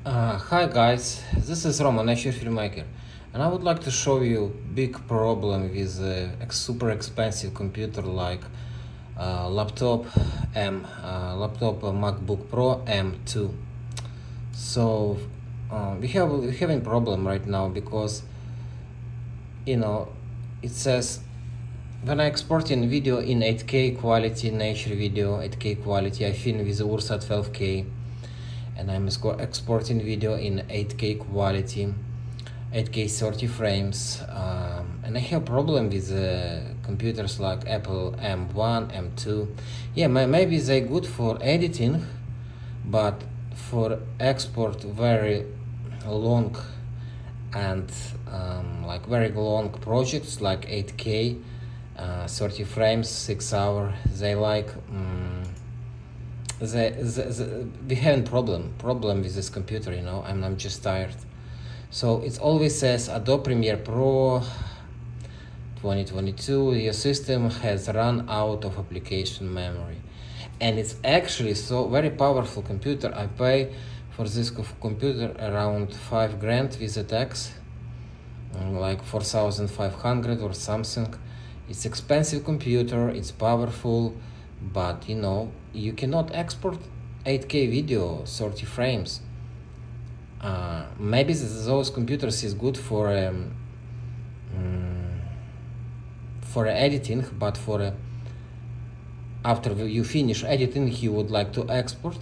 Hi guys, this is Roman, nature filmmaker, and I would like to show you big problem with a super expensive computer like laptop MacBook Pro M2. So we having problem right now because you know it says when I export in video in 8K quality, nature video 8K quality, I film with Ursa 12K, and I'm exporting video in 8K quality, 8K 30 frames, and I have problem with computers like Apple M1, M2. Yeah, maybe they're good for editing, but for export very long and like very long projects like 8K, 30 frames, 6 hours, they like we having problem with this computer, I'm just tired. So it always says Adobe Premiere Pro 2022, your system has run out of application memory, and it's actually so very powerful computer. I pay for this computer around 5 grand with the tax, like 4,500 or something. It's expensive computer, it's powerful, but you cannot export 8K video 30 frames. Maybe those computers is good for editing, but after you finish editing you would like to export,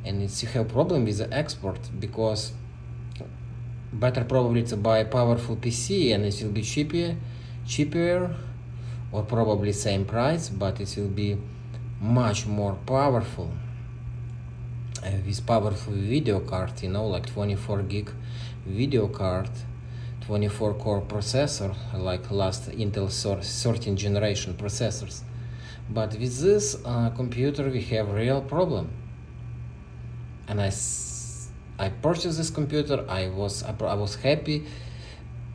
and you have problem with the export because better probably to buy a powerful PC and it will be cheaper, or probably same price, but it will be much more powerful with powerful video card, like 24 gig video card, 24 core processor like last Intel 13th generation processors. But with this computer we have real problem, and I purchased this computer. I was happy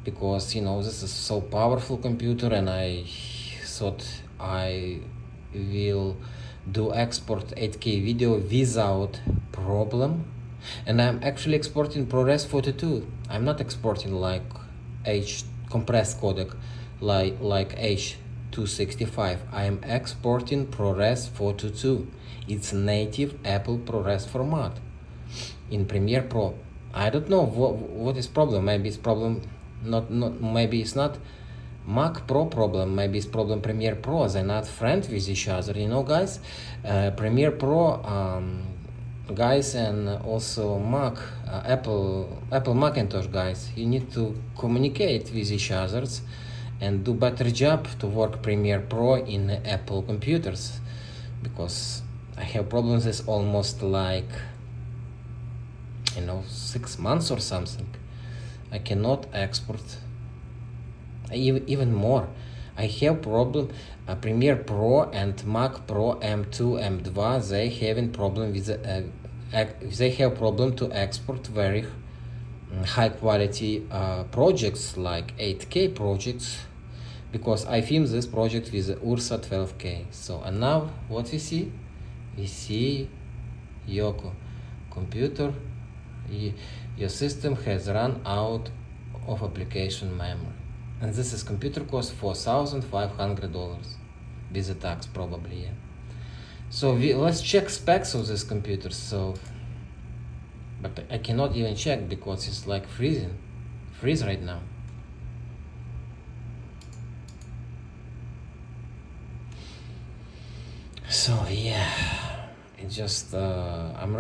because this is so powerful computer, and I thought I will do export 8K video without problem. And I'm actually exporting ProRes 42. I'm not exporting like H compressed codec like H265. I am exporting ProRes 42. It's native Apple ProRes format in Premiere Pro. I don't know what is problem. Maybe it's problem not maybe it's not Mac Pro problem, maybe it's problem Premiere Pro. They're not friends with each other, guys. Premiere Pro guys, and also Apple Macintosh guys, you need to communicate with each other and do better job to work Premiere Pro in Apple computers, because I have problems with almost like 6 months or something. I cannot export. Even more, I have problem Premiere Pro and Mac Pro M2, M2, they having problem with they have problem to export very high quality projects like 8K projects, because I filmed this project with Ursa 12K. So, and now what we see Yoko computer, your system has run out of application memory. And this is computer cost $4,500 with the tax probably, yeah. So let's check specs of this computer. So, but I cannot even check because it's like freeze right now. So yeah, it just I'm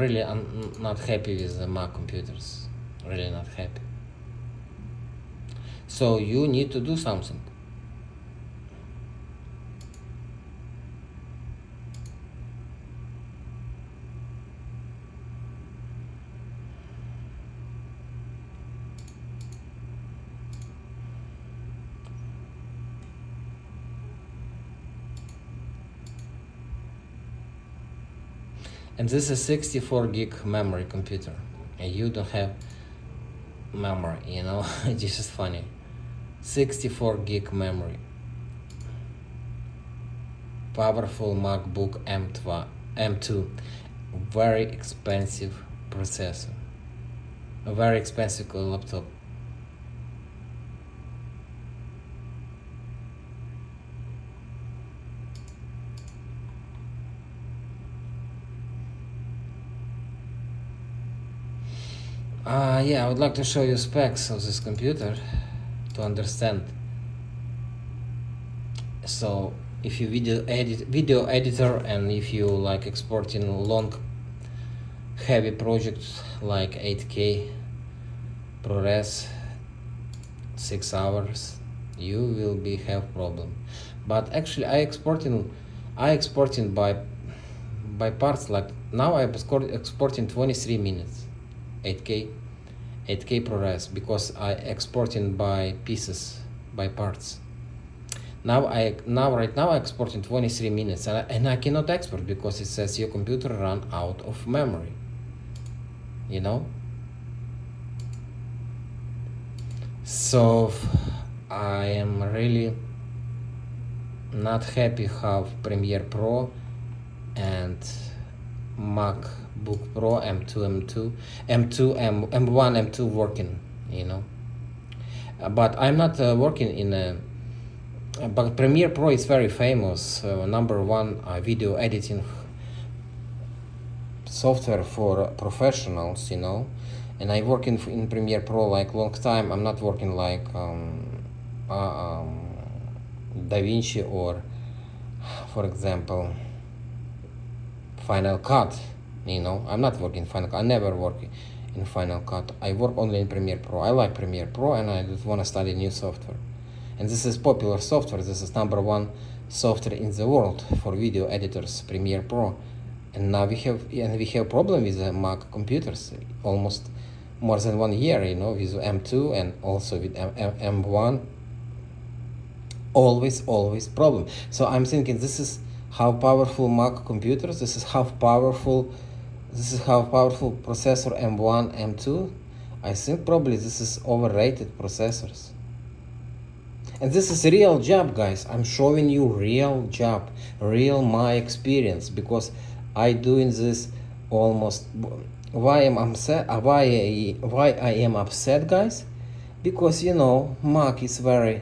not happy with the Mac computers. Really not happy. So you need to do something. And this is 64 gig memory computer, and you don't have memory, It's just funny. 64 gig memory, powerful MacBook M2, very expensive processor. a very expensive laptop. Yeah, I would like to show you specs of this computer to understand. So if you video editor, and if you like exporting long heavy projects like 8K ProRes 6 hours, you will have problem. But actually I exporting by parts. Like now I'm exporting 23 minutes 8K ProRes, because I exporting by pieces, by parts. Right now I export in 23 minutes, and I cannot export because it says your computer ran out of memory, you know. So I am really not happy how Premiere Pro and MacBook Pro M1, M2 working, you know. But I'm not working in a. But Premiere Pro is very famous, number one video editing software for professionals, you know. And I work in Premiere Pro like long time. I'm not working like DaVinci or, for example, Final Cut. You know, I'm not working Final Cut. I never work in Final Cut. I work only in Premiere Pro. I like Premiere Pro, and I just want to study new software. And this is popular software. This is number one software in the world for video editors, Premiere Pro. And now we have problem with the Mac computers, almost more than 1 year, you know, with M2 and also with M1. Always problem. So I'm thinking this is how powerful Mac computers. This is how powerful processor M1, M2. I think probably this is overrated processors. And this is a real job, guys. I'm showing you real job, real my experience, because I doing this almost. Why I'm upset? Why I am upset, guys? Because you know Mac is very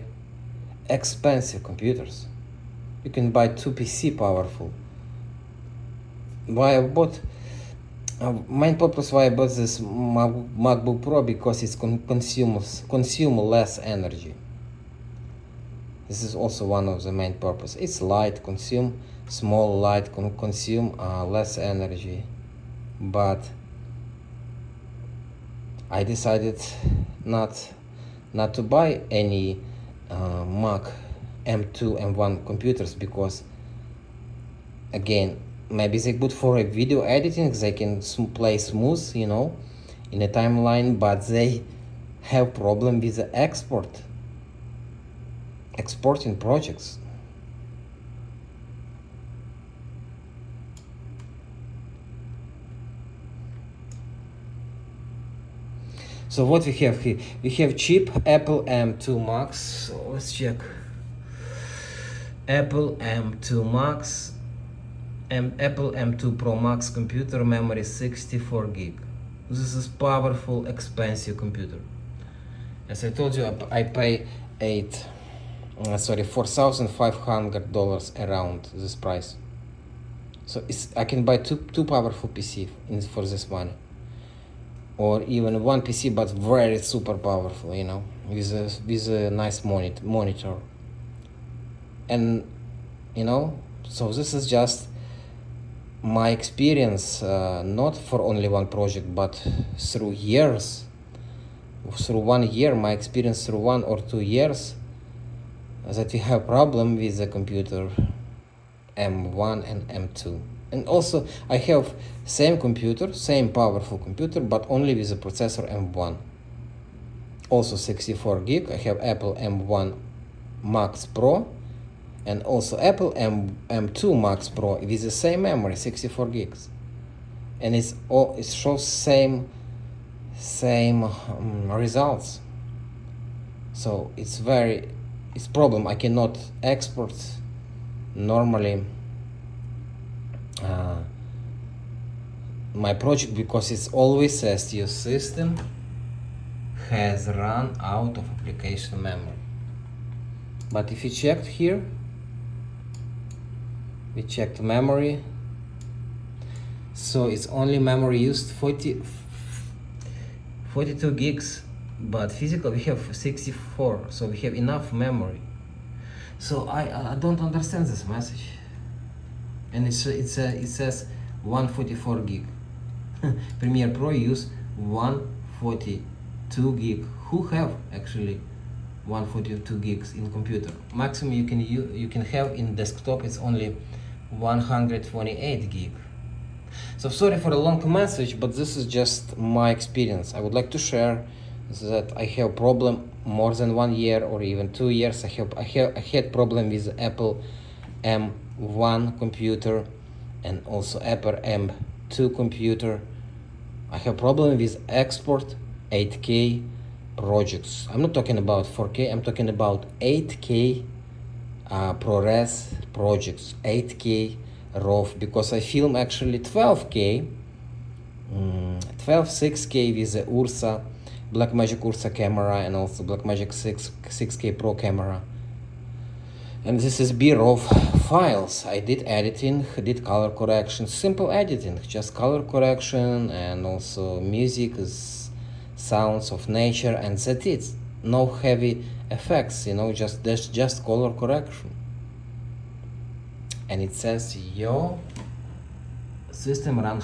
expensive computers. You can buy 2 PC powerful. Why I bought? Main purpose why I bought this MacBook Pro, because it consume less energy. This is also one of the main purpose. It's light, consume less energy. But I decided not to buy any Mac M2, M1 computers, because again, maybe they're good for a video editing. They can play smooth, you know, in a timeline, but they have problem with the exporting projects. So what we have here? We have cheap Apple M2 Max. So let's check. Apple M2 Max and Apple M2 Pro Max computer, memory 64 gig. This is powerful, expensive computer. As I told you, I pay $4,500 around this price. So I can buy two powerful PC for this money, or even one PC but very super powerful, you know, with a nice monitor. And you know, so this is just my experience, not for only one project, but through years, through 1 year, my experience through 1 or 2 years, that we have problem with the computer M1 and M2. And also I have same computer, same powerful computer, but only with the processor M1, also 64 gig. I have Apple M1 Max Pro and also Apple M2 Max Pro with the same memory, 64 gigs, and it shows same results. So it's problem. I cannot export normally my project, because it's always says to your system has run out of application memory. But if you checked here, we checked memory, so it's only memory used 42 gigs, but physical we have 64, so we have enough memory. So I don't understand this message, and it says 144 gig. Premiere Pro use 142 gig. Who have actually 142 gigs in computer? Maximum you can have in desktop is only 128 gig. So sorry for a long message, but this is just my experience. I would like to share that I have problem more than 1 year or even 2 years. I had problem with Apple M1 computer and also Apple M2 computer. I have problem with export 8K projects. I'm not talking about 4K, I'm talking about 8K ProRes projects, 8K RAW, because I film actually 12K, 6K with the Ursa, Blackmagic Ursa camera, and also Blackmagic 6K Pro camera. And this is B-RAW files. I did editing, did color correction, simple editing, just color correction and also music, sounds of nature, and that's it. No heavy effects, just color correction. And it says your system ran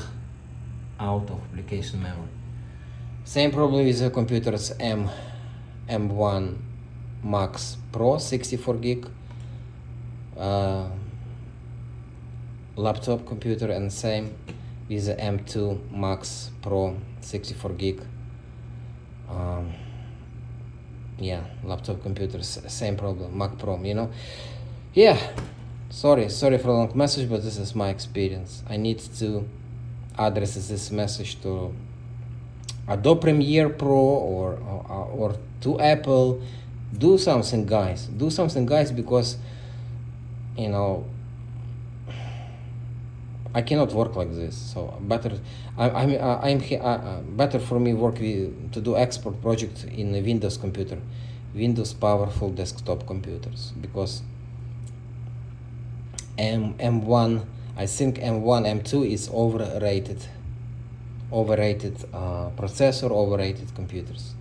out of application memory. Same problem with the computers M1 Max Pro 64 gig laptop computer, and same with the M2 Max Pro 64 gig laptop computers, same problem, Mac Pro, yeah. Sorry for a long message, but this is my experience. I need to address this message to Adobe Premiere Pro or to Apple. Do something, guys, because I cannot work like this. So better better for me to do export project in a Windows computer, Windows powerful desktop computers, because M1, I think M1, M2 is overrated processor, overrated computers.